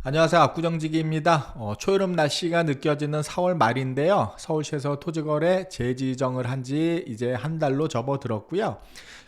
안녕하세요. 압구정지기입니다. 초여름 날씨가 느껴지는 4월 말인데요. 서울시에서 토지거래 재지정을 한 지 이제 한 달로 접어들었고요.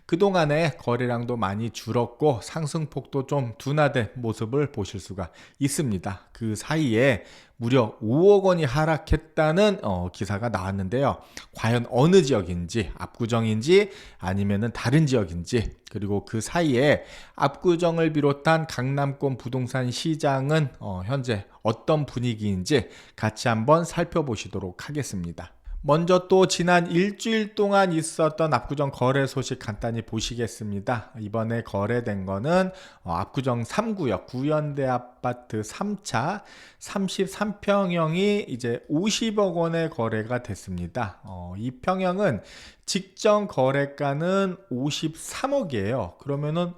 그동안에 거래량도 많이 줄었고 상승폭도 좀 둔화된 모습을 보실 수가 있습니다. 그 사이에 무려 5억 원이 하락했다는 기사가 나왔는데요. 과연 어느 지역인지, 압구정인지 아니면은 다른 지역인지, 그리고 그 사이에 압구정을 비롯한 강남권 부동산 시장은 현재 어떤 분위기인지 같이 한번 살펴보시도록 하겠습니다. 먼저 또 지난 일주일 동안 있었던 압구정 거래 소식 간단히 보시겠습니다. 이번에 거래된 거는 압구정 3구역 구현대 아파트 3차 33평형이 이제 50억 원의 거래가 됐습니다. 이 평형은 직전 거래가는 53억이에요. 그러면은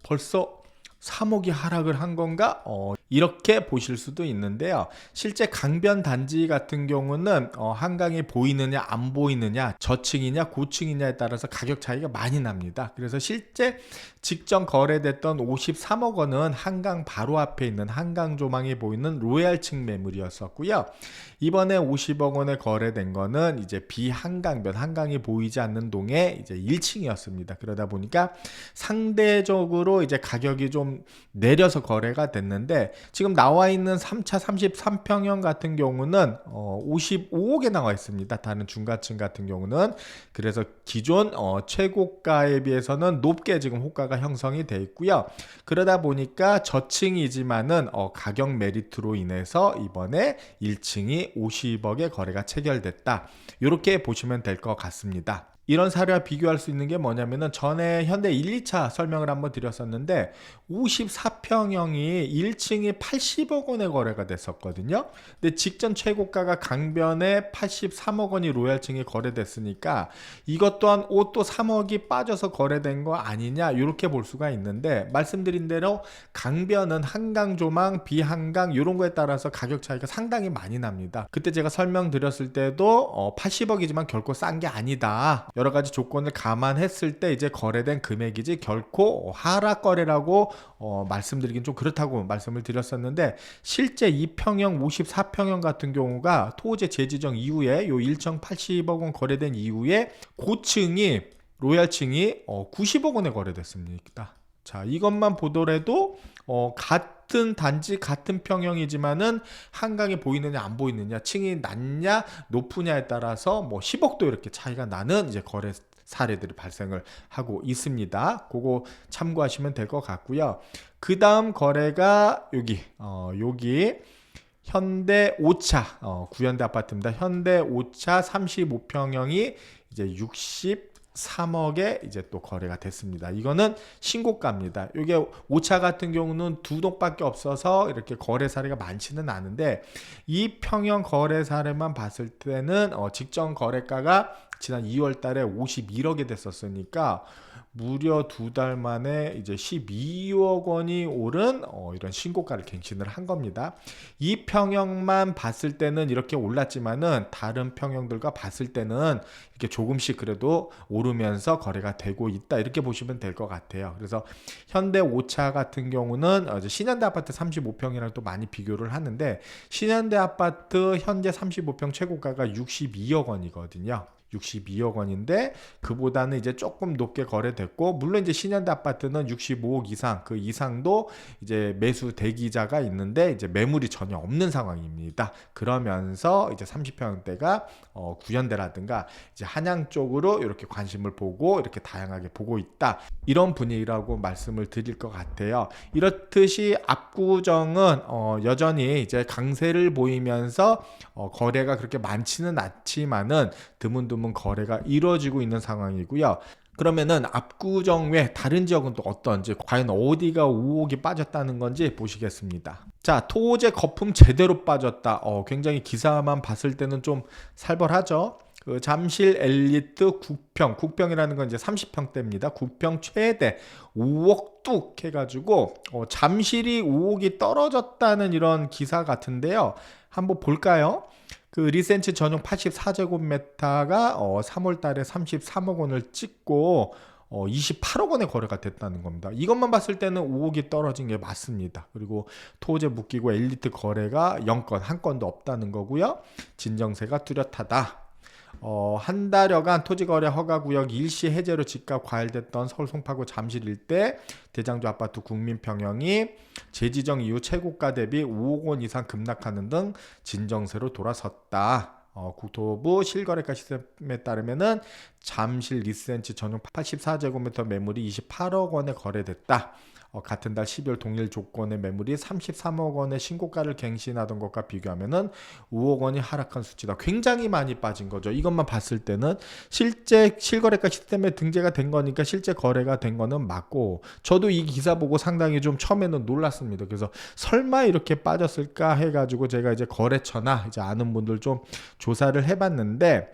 벌써 3억이 하락을 한 건가? 이렇게 보실 수도 있는데요. 실제 강변 단지 같은 경우는 한강이 보이느냐 안 보이느냐, 저층이냐 고층이냐에 따라서 가격 차이가 많이 납니다. 그래서 실제 직전 거래됐던 53억 원은 한강 바로 앞에 있는 한강 조망이 보이는 로얄층 매물이었었고요. 이번에 50억 원에 거래된 거는 이제 비한강변, 한강이 보이지 않는 동에 이제 1층이었습니다. 그러다 보니까 상대적으로 이제 가격이 좀 내려서 거래가 됐는데, 지금 나와 있는 3차 33평형 같은 경우는 55억에 나와 있습니다. 다른 중가층 같은 경우는. 그래서 기존 최고가에 비해서는 높게 지금 호가가 형성이 돼 있고요. 그러다 보니까 저층이지만은 가격 메리트로 인해서 이번에 1층이 50억에 거래가 체결됐다. 이렇게 보시면 될 것 같습니다. 이런 사례와 비교할 수 있는 게 뭐냐면은, 전에 현대 1, 2차 설명을 한번 드렸었는데 54평형이 1층이 80억 원에 거래가 됐었거든요. 근데 직전 최고가가 강변에 83억 원이 로얄층이 거래됐으니까 이것 또한 또 3억이 빠져서 거래된 거 아니냐, 이렇게 볼 수가 있는데, 말씀드린 대로 강변은 한강 조망, 비한강 이런 거에 따라서 가격 차이가 상당히 많이 납니다. 그때 제가 설명드렸을 때도 80억이지만 결코 싼 게 아니다, 여러 가지 조건을 감안했을 때 이제 거래된 금액이지 결코 하락 거래라고 말씀드리긴 좀 그렇다고 말씀을 드렸었는데, 실제 이 평형 54평형 같은 경우가 토지 재지정 이후에 요 1층 80억 원 거래된 이후에 고층이 로얄층이 90억 원에 거래됐습니다. 자, 이것만 보더라도 같은 단지 같은 평형이지만은 한강이 보이느냐 안 보이느냐, 층이 낮냐 높으냐에 따라서 뭐 10억도 이렇게 차이가 나는 이제 거래 사례들이 발생을 하고 있습니다. 그거 참고하시면 될 것 같고요. 그 다음 거래가 여기 현대 5차 구현대 아파트입니다. 현대 5차 35평형이 이제 63억에 이제 또 거래가 됐습니다. 이거는 신고가입니다. 이게 5차 같은 경우는 두 동밖에 없어서 이렇게 거래 사례가 많지는 않은데, 이 평형 거래 사례만 봤을 때는 직전 거래가가 지난 2월 달에 51억이 됐었으니까 무려 두 달 만에 이제 12억 원이 오른 이런 신고가를 갱신을 한 겁니다. 이 평형만 봤을 때는 이렇게 올랐지만은 다른 평형들과 봤을 때는 이렇게 조금씩 그래도 오르면서 거래가 되고 있다, 이렇게 보시면 될 것 같아요. 그래서 현대 5차 같은 경우는 신현대 아파트 35평이랑 또 많이 비교를 하는데, 신현대 아파트 현재 35평 최고가가 62억 원이거든요. 62억 원인데 그보다는 이제 조금 높게 거래됐고, 물론 이제 신현대 아파트는 65억 이상, 그 이상도 이제 매수 대기자가 있는데 이제 매물이 전혀 없는 상황입니다. 그러면서 이제 30평대가 구현대라든가 이제 한양 쪽으로 이렇게 관심을 보고 이렇게 다양하게 보고 있다, 이런 분위기라고 말씀을 드릴 것 같아요. 이렇듯이 압구정은 여전히 이제 강세를 보이면서 거래가 그렇게 많지는 않지만은 드문드문 거래가 이루어지고 있는 상황이고요. 그러면은 압구정 외 다른 지역은 또 어떤지, 과연 어디가 5억이 빠졌다는 건지 보시겠습니다. 자, 토제 거품 제대로 빠졌다. 굉장히 기사만 봤을 때는 좀 살벌하죠. 그 잠실 엘리트 국평이라는 건 이제 30평대입니다. 국평 최대 5억 뚝 해가지고 잠실이 5억이 떨어졌다는 이런 기사 같은데요. 한번 볼까요? 그 리센치 전용 84제곱미터가 3월 달에 33억 원을 찍고 28억 원의 거래가 됐다는 겁니다. 이것만 봤을 때는 5억이 떨어진 게 맞습니다. 그리고 토호제 묶이고 엘리트 거래가 0건, 한 건도 없다는 거고요. 진정세가 뚜렷하다. 한 달여간 토지거래 허가구역 일시 해제로 집값 과열됐던 서울 송파구 잠실 일대 대장주 아파트 국민평형이 재지정 이후 최고가 대비 5억 원 이상 급락하는 등 진정세로 돌아섰다. 국토부 실거래가 시스템에 따르면은 잠실 리센치 전용 84제곱미터 매물이 28억 원에 거래됐다. 같은 달 12월 동일 조건의 매물이 33억 원의 신고가를 갱신하던 것과 비교하면은 5억 원이 하락한 수치다. 굉장히 많이 빠진 거죠. 이것만 봤을 때는 실제 실거래가 시스템에 등재가 된 거니까 실제 거래가 된 거는 맞고, 저도 이 기사 보고 상당히 좀 처음에는 놀랐습니다. 그래서 설마 이렇게 빠졌을까 해가지고 제가 이제 거래처나 이제 아는 분들 좀 조사를 해봤는데,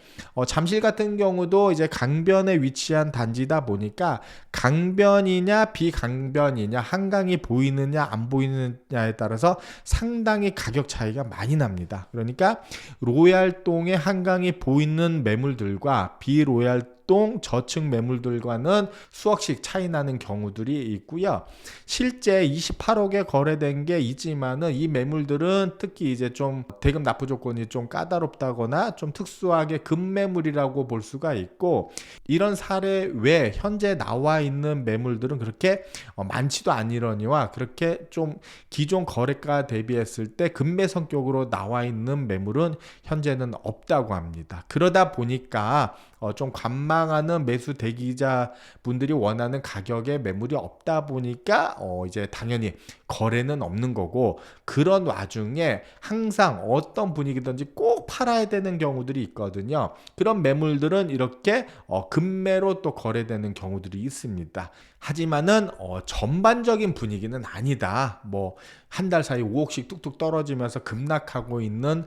잠실 같은 경우도 이제 강변에 위치한 단지다 보니까 강변이냐 비강변이냐, 한강이 보이느냐 안 보이느냐에 따라서 상당히 가격 차이가 많이 납니다. 그러니까 로얄동의 한강이 보이는 매물들과 비로얄동 저층 매물들과는 수억씩 차이 나는 경우들이 있고요. 실제 28억에 거래된 게 있지만은 이 매물들은 특히 이제 좀 대금 납부 조건이 좀 까다롭다거나 좀 특수하게 급매물이라고 볼 수가 있고, 이런 사례 외에 현재 나와 있는 매물들은 그렇게 많지도 않으려니와 그렇게 좀 기존 거래가 대비했을 때 급매 성격으로 나와 있는 매물은 현재는 없다고 합니다. 그러다 보니까 좀 관망하는 매수 대기자 분들이 원하는 가격의 매물이 없다 보니까 이제 당연히 거래는 없는 거고, 그런 와중에 항상 어떤 분위기든지 꼭 팔아야 되는 경우들이 있거든요. 그런 매물들은 이렇게 급매로 또 거래되는 경우들이 있습니다. 하지만은 전반적인 분위기는 아니다. 뭐 한 달 사이 5억씩 뚝뚝 떨어지면서 급락하고 있는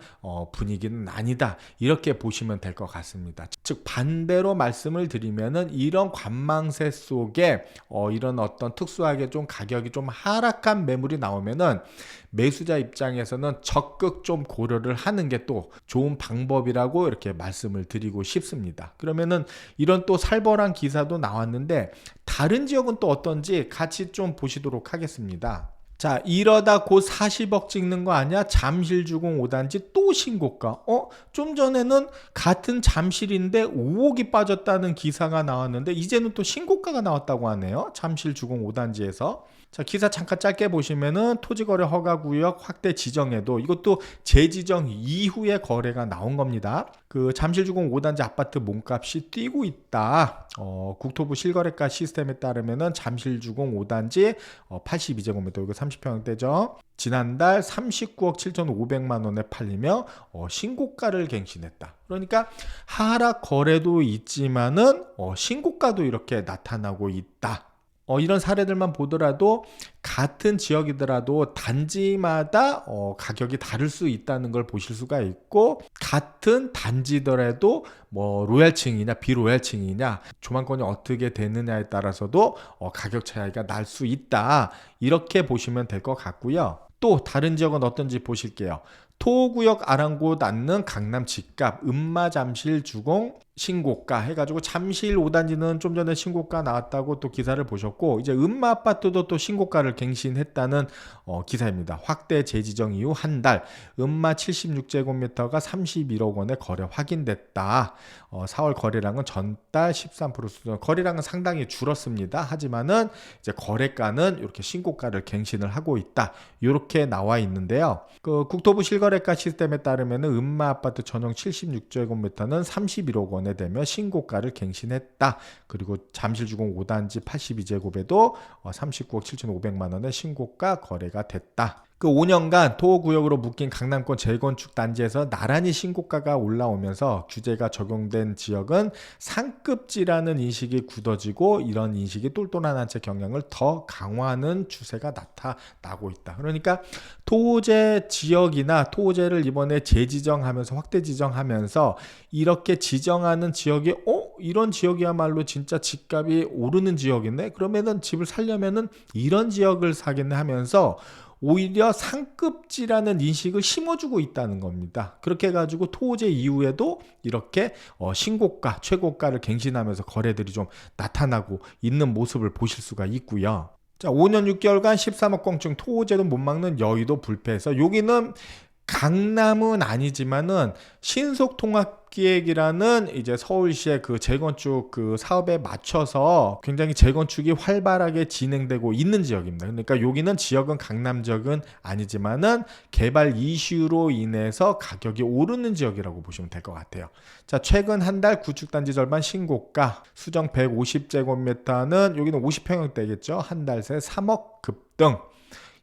분위기는 아니다. 이렇게 보시면 될 것 같습니다. 즉 반대로 말씀을 드리면은 이런 관망세 속에 이런 어떤 특수하게 좀 가격이 좀 하락한 매물이 나오면은 매수자 입장에서는 적극 좀 고려를 하는 게 또 좋은 방법이라고 이렇게 말씀을 드리고 싶습니다. 그러면은 이런 또 살벌한 기사도 나왔는데 다른 지역은 또 어떤지 같이 좀 보시도록 하겠습니다. 자, 이러다 곧 40억 찍는 거 아니야? 잠실주공 5단지 또 신고가. 좀 전에는 같은 잠실인데 5억이 빠졌다는 기사가 나왔는데 이제는 또 신고가가 나왔다고 하네요. 잠실주공 5단지에서. 자, 기사 잠깐 짧게 보시면은 토지거래 허가구역 확대 지정에도 이것도 재지정 이후에 거래가 나온 겁니다. 그 잠실주공 5단지 아파트 몸값이 뛰고 있다. 국토부 실거래가 시스템에 따르면은 잠실주공 5단지 82제곱미터, 이거 30평대죠. 지난달 39억 7,500만 원에 팔리며 신고가를 갱신했다. 그러니까 하락 거래도 있지만은 신고가도 이렇게 나타나고 있다. 이런 사례들만 보더라도 같은 지역이더라도 단지마다 가격이 다를 수 있다는 걸 보실 수가 있고, 같은 단지더라도 뭐 로얄층이냐 비로얄층이냐 조망권이 어떻게 되느냐에 따라서도 가격 차이가 날 수 있다. 이렇게 보시면 될 것 같고요. 또 다른 지역은 어떤지 보실게요. 토구역 아랑곳 않는 강남 집값 음마잠실 주공 신고가 해가지고 잠실 5단지는 좀 전에 신고가 나왔다고 또 기사를 보셨고, 이제 음마 아파트도 또 신고가를 갱신했다는 기사입니다. 확대 재지정 이후 한 달 음마 76제곱미터가 31억 원에 거래 확인됐다. 4월 거래량은 전달 13% 수준, 거래량은 상당히 줄었습니다. 하지만은 이제 거래가는 이렇게 신고가를 갱신을 하고 있다. 이렇게 나와 있는데요. 그 국토부 실거래가 시스템에 따르면 음마 아파트 전용 76제곱미터는 31억 원에 되며 신고가를 갱신했다. 그리고 잠실주공 5단지 82제곱에도 39억 7,500만 원의 신고가 거래가 됐다. 그 5년간 토호구역으로 묶인 강남권 재건축 단지에서 나란히 신고가가 올라오면서 규제가 적용된 지역은 상급지라는 인식이 굳어지고, 이런 인식이 똘똘한 한 채 경향을 더 강화하는 추세가 나타나고 있다. 그러니까 토호제 지역이나 토호제를 이번에 재지정하면서 확대 지정하면서 이렇게 지정하는 지역이 이런 지역이야말로 진짜 집값이 오르는 지역인데 그러면은 집을 살려면은 이런 지역을 사겠네 하면서 오히려 상급지라는 인식을 심어주고 있다는 겁니다. 그렇게 해가지고 토호제 이후에도 이렇게 신고가, 최고가를 갱신하면서 거래들이 좀 나타나고 있는 모습을 보실 수가 있고요. 자, 5년 6개월간 13억 건층 토호제도 못 막는 여의도 불패에서 여기는 강남은 아니지만은 신속통합기획이라는 이제 서울시의 그 재건축 그 사업에 맞춰서 굉장히 재건축이 활발하게 진행되고 있는 지역입니다. 그러니까 여기는 지역은 강남 지역은 아니지만은 개발 이슈로 인해서 가격이 오르는 지역이라고 보시면 될 것 같아요. 자, 최근 한 달 구축단지 절반 신고가 수정 150제곱미터는 여기는 50평형대겠죠. 한 달 새 3억 급등.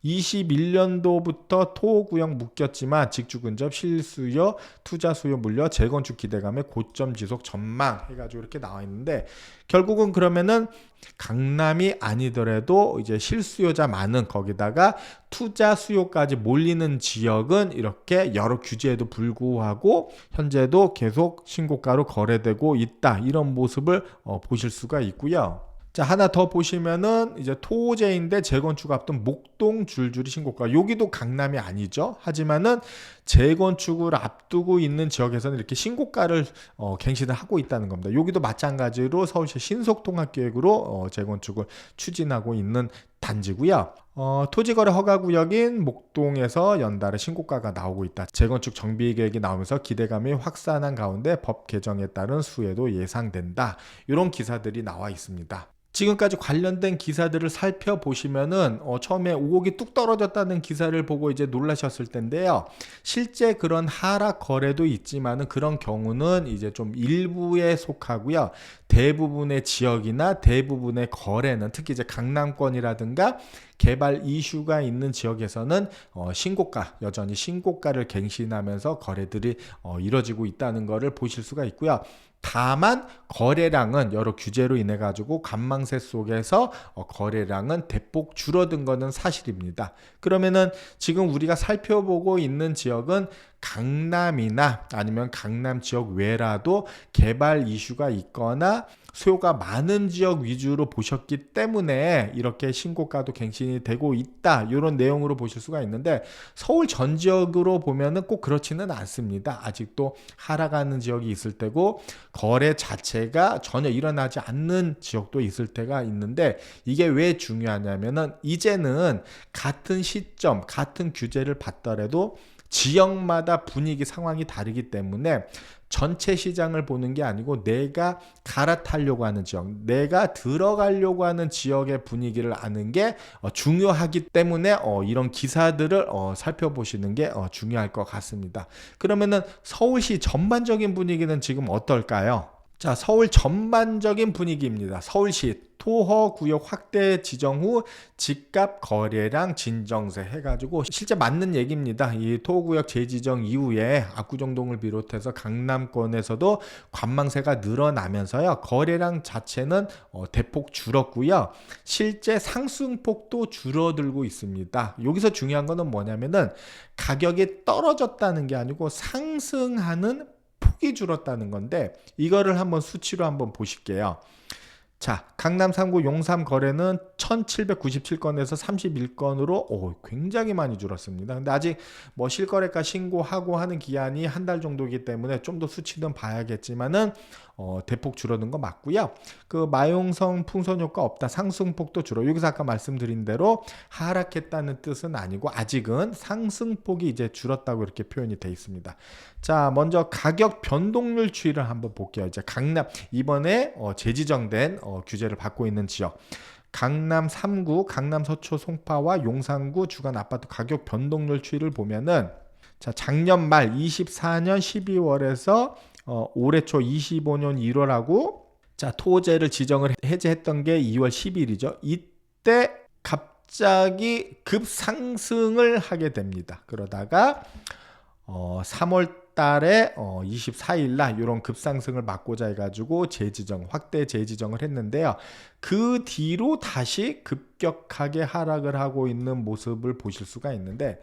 21년도부터 토구역 묶였지만 직주 근접 실수요 투자 수요 물려 재건축 기대감의 고점 지속 전망 해가지고 이렇게 나와 있는데 결국은 그러면은 강남이 아니더라도 이제 실수요자 많은 거기다가 투자 수요까지 몰리는 지역은 이렇게 여러 규제에도 불구하고 현재도 계속 신고가로 거래되고 있다 이런 모습을 보실 수가 있고요. 자, 하나 더 보시면은 이제 토호제인데 재건축 앞둔 목동 줄줄이 신고가. 여기도 강남이 아니죠. 하지만은 재건축을 앞두고 있는 지역에서는 이렇게 신고가를 갱신을 하고 있다는 겁니다. 여기도 마찬가지로 서울시 신속통합계획으로 재건축을 추진하고 있는 단지고요. 토지거래 허가구역인 목동에서 연달아 신고가가 나오고 있다. 재건축 정비계획이 나오면서 기대감이 확산한 가운데 법 개정에 따른 수혜도 예상된다. 이런 기사들이 나와 있습니다. 지금까지 관련된 기사들을 살펴보시면은 처음에 5억이 뚝 떨어졌다는 기사를 보고 이제 놀라셨을 텐데요. 실제 그런 하락 거래도 있지만은 그런 경우는 이제 좀 일부에 속하고요. 대부분의 지역이나 대부분의 거래는 특히 이제 강남권이라든가 개발 이슈가 있는 지역에서는 신고가, 여전히 신고가를 갱신하면서 거래들이 이뤄지고 있다는 것을 보실 수가 있고요. 다만 거래량은 여러 규제로 인해 가지고 관망세 속에서 거래량은 대폭 줄어든 것은 사실입니다. 그러면은 지금 우리가 살펴보고 있는 지역은 강남이나 아니면 강남 지역 외라도 개발 이슈가 있거나 수요가 많은 지역 위주로 보셨기 때문에 이렇게 신고가도 갱신이 되고 있다 이런 내용으로 보실 수가 있는데 서울 전 지역으로 보면은 꼭 그렇지는 않습니다. 아직도 하락하는 지역이 있을 때고 거래 자체가 전혀 일어나지 않는 지역도 있을 때가 있는데 이게 왜 중요하냐면은 이제는 같은 시점 같은 규제를 받더라도 지역마다 분위기 상황이 다르기 때문에 전체 시장을 보는 게 아니고 내가 갈아타려고 하는 지역, 내가 들어가려고 하는 지역의 분위기를 아는 게 중요하기 때문에 이런 기사들을 살펴보시는 게 중요할 것 같습니다. 그러면은 서울시 전반적인 분위기는 지금 어떨까요? 자, 서울 전반적인 분위기입니다. 서울시 토허구역 확대 지정 후 집값 거래량 진정세 해가지고 실제 맞는 얘기입니다. 이 토허구역 재지정 이후에 압구정동을 비롯해서 강남권에서도 관망세가 늘어나면서요. 거래량 자체는 대폭 줄었고요. 실제 상승폭도 줄어들고 있습니다. 여기서 중요한 거는 뭐냐면은 가격이 떨어졌다는 게 아니고 상승하는 폭이 줄었다는 건데 이거를 한번 수치로 한번 보실게요. 자, 강남 3구 용산 거래는 1797건에서 31건으로 굉장히 많이 줄었습니다. 근데 아직 뭐 실거래가 신고하고 하는 기한이 한 달 정도이기 때문에 좀 더 수치는 봐야겠지만은 대폭 줄어든 거 맞고요. 그 마용성 풍선 효과 없다. 상승폭도 줄어. 여기서 아까 말씀드린 대로 하락했다는 뜻은 아니고 아직은 상승폭이 이제 줄었다고 이렇게 표현이 돼 있습니다. 자, 먼저 가격 변동률 추이를 한번 볼게요. 이제 강남 이번에 재지정된 규제를 받고 있는 지역. 강남 3구, 강남 서초 송파와 용산구 주간 아파트 가격 변동률 추이를 보면은 자, 작년 말 24년 12월에서 올해 초 25년 1월하고 자, 토지를 지정을 해제했던 게 2월 10일이죠. 이때 갑자기 급상승을 하게 됩니다. 그러다가 3월 달에 24일 날 이런 급상승을 막고자 해가지고 확대 재지정을 했는데요. 그 뒤로 다시 급격하게 하락을 하고 있는 모습을 보실 수가 있는데,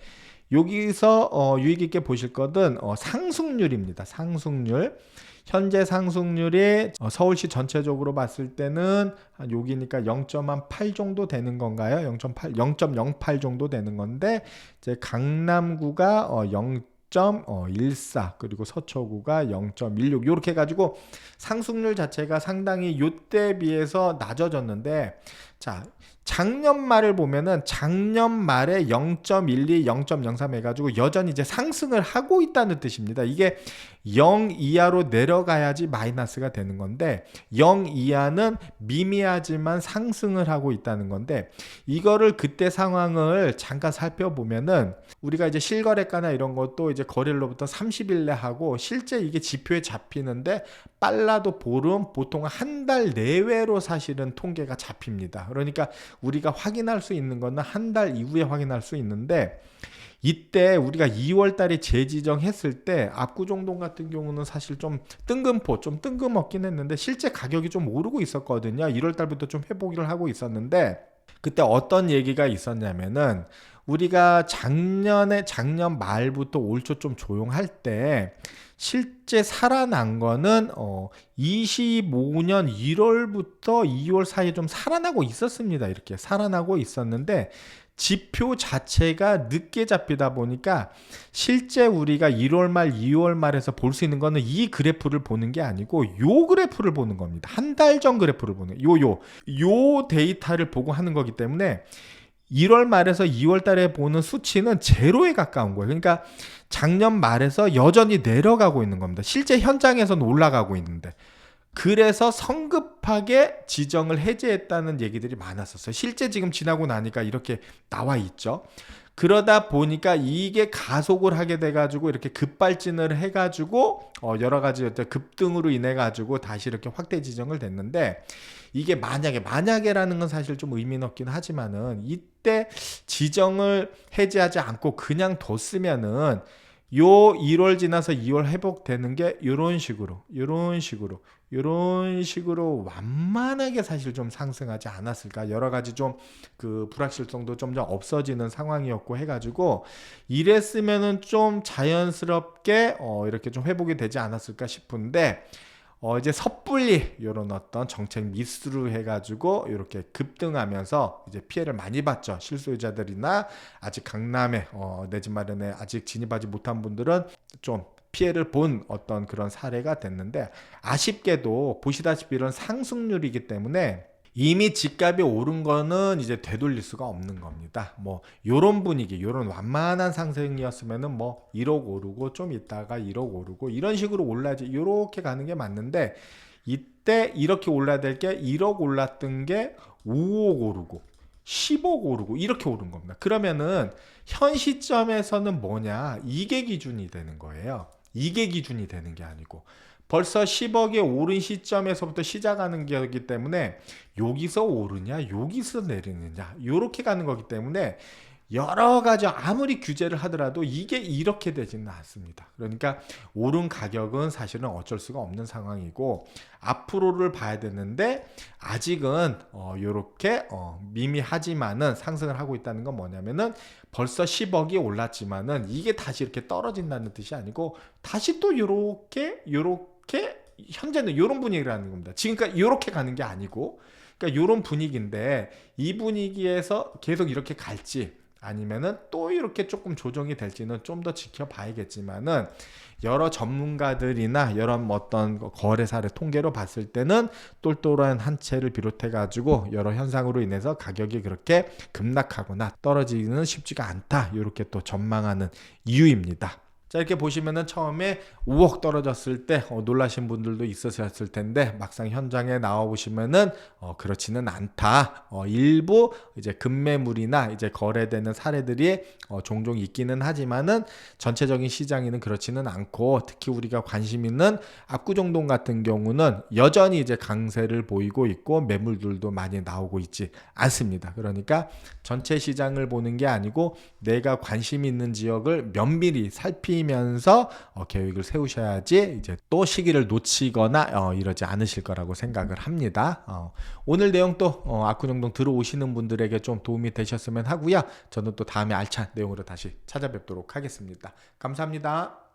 여기서 유익 있게 보실 것은 상승률입니다. 상승률. 현재 상승률이 서울시 전체적으로 봤을 때는 여기니까 0.8 정도 되는 건가요? 0.08 정도 되는 건데, 이제 강남구가 0.14 그리고 서초구가 0.16 이렇게 해가지고 상승률 자체가 상당히 요때 비해서 낮아졌는데, 자, 작년 말을 보면은 작년 말에 0.12, 0.03 해가지고 여전히 이제 상승을 하고 있다는 뜻입니다. 이게 0 이하로 내려가야지 마이너스가 되는 건데, 0 이하는 미미하지만 상승을 하고 있다는 건데, 이거를 그때 상황을 잠깐 살펴보면은 우리가 이제 실거래가나 이런 것도 이제 거래일로부터 30일 내 하고, 실제 이게 지표에 잡히는데 빨라도 보통 한 달 내외로 사실은 통계가 잡힙니다. 그러니까 우리가 확인할 수 있는 거는 한 달 이후에 확인할 수 있는데, 이때 우리가 2월 달에 재지정했을 때 압구정동 같은 경우는 사실 좀 뜬금없긴 했는데 실제 가격이 좀 오르고 있었거든요. 1월 달부터 좀 회복을 하고 있었는데, 그때 어떤 얘기가 있었냐면은 우리가 작년 말부터 올 초 좀 조용할 때 실제 살아난 거는 25년 1월부터 2월 사이에 좀 살아나고 있었습니다. 이렇게 살아나고 있었는데 지표 자체가 늦게 잡히다 보니까 실제 우리가 1월 말 2월 말에서 볼 수 있는 거는 이 그래프를 보는 게 아니고 요 그래프를 보는 겁니다. 한 달 전 그래프를 보는 요 데이터를 보고 하는 거기 때문에 1월 말에서 2월 달에 보는 수치는 제로에 가까운 거예요. 그러니까 작년 말에서 여전히 내려가고 있는 겁니다. 실제 현장에서는 올라가고 있는데, 그래서 성급하게 지정을 해제했다는 얘기들이 많았었어요. 실제 지금 지나고 나니까 이렇게 나와 있죠. 그러다 보니까 이게 가속을 하게 돼가지고 이렇게 급발진을 해가지고 여러 가지 급등으로 인해가지고 다시 이렇게 확대 지정을 됐는데, 이게 만약에라는 건 사실 좀 의미는 없긴 하지만은 이때 지정을 해제하지 않고 그냥 뒀으면은 요 1월 지나서 2월 회복되는 게 이런 식으로 완만하게 사실 좀 상승하지 않았을까. 여러 가지 좀 그 불확실성도 좀 없어지는 상황이었고 해가지고 이랬으면은 좀 자연스럽게 이렇게 좀 회복이 되지 않았을까 싶은데, 이제 섣불리 이런 어떤 정책 미스로 해가지고 이렇게 급등하면서 이제 피해를 많이 봤죠. 실소유자들이나 아직 강남에 내 집 마련에 아직 진입하지 못한 분들은 좀 피해를 본 어떤 그런 사례가 됐는데, 아쉽게도 보시다시피 이런 상승률이기 때문에 이미 집값이 오른 거는 이제 되돌릴 수가 없는 겁니다. 뭐 요런 분위기, 요런 완만한 상승이었으면은 뭐 1억 오르고 좀 있다가 1억 오르고 이런 식으로 올라야지, 요렇게 가는 게 맞는데, 이때 이렇게 올라야 될 게 1억 올랐던 게 5억 오르고 10억 오르고 이렇게 오른 겁니다. 그러면은 현 시점에서는 뭐냐, 이게 기준이 되는 거예요. 이게 기준이 되는 게 아니고 벌써 10억에 오른 시점에서부터 시작하는 거기 때문에 여기서 오르냐 여기서 내리느냐 이렇게 가는 거기 때문에 여러 가지 아무리 규제를 하더라도 이게 이렇게 되지는 않습니다. 그러니까 오른 가격은 사실은 어쩔 수가 없는 상황이고, 앞으로를 봐야 되는데 아직은 이렇게 미미하지만은 상승을 하고 있다는 건 뭐냐면은 벌써 10억이 올랐지만은 이게 다시 이렇게 떨어진다는 뜻이 아니고 다시 또 요렇게 현재는 이런 분위기라는 겁니다. 지금까지 이렇게 가는 게 아니고, 그러니까 이런 분위기인데 이 분위기에서 계속 이렇게 갈지 아니면은 또 이렇게 조금 조정이 될지는 좀 더 지켜봐야겠지만은, 여러 전문가들이나 여러 어떤 거래 사례 통계로 봤을 때는 똘똘한 한 채를 비롯해 가지고 여러 현상으로 인해서 가격이 그렇게 급락하거나 떨어지기는 쉽지가 않다, 이렇게 또 전망하는 이유입니다. 자, 이렇게 보시면은 처음에 5억 떨어졌을 때 놀라신 분들도 있으셨을 텐데, 막상 현장에 나와 보시면은 그렇지는 않다. 일부 이제 급매물이나 이제 거래되는 사례들이 종종 있기는 하지만은 전체적인 시장에는 그렇지는 않고, 특히 우리가 관심 있는 압구정동 같은 경우는 여전히 이제 강세를 보이고 있고 매물들도 많이 나오고 있지 않습니다. 그러니까 전체 시장을 보는 게 아니고 내가 관심 있는 지역을 면밀히 살피면서 챙기면서 계획을 세우셔야지 이제 또 시기를 놓치거나 이러지 않으실 거라고 생각을 합니다. 오늘 내용 또 아쿠정동 들어오시는 분들에게 좀 도움이 되셨으면 하고요. 저는 또 다음에 알찬 내용으로 다시 찾아뵙도록 하겠습니다. 감사합니다.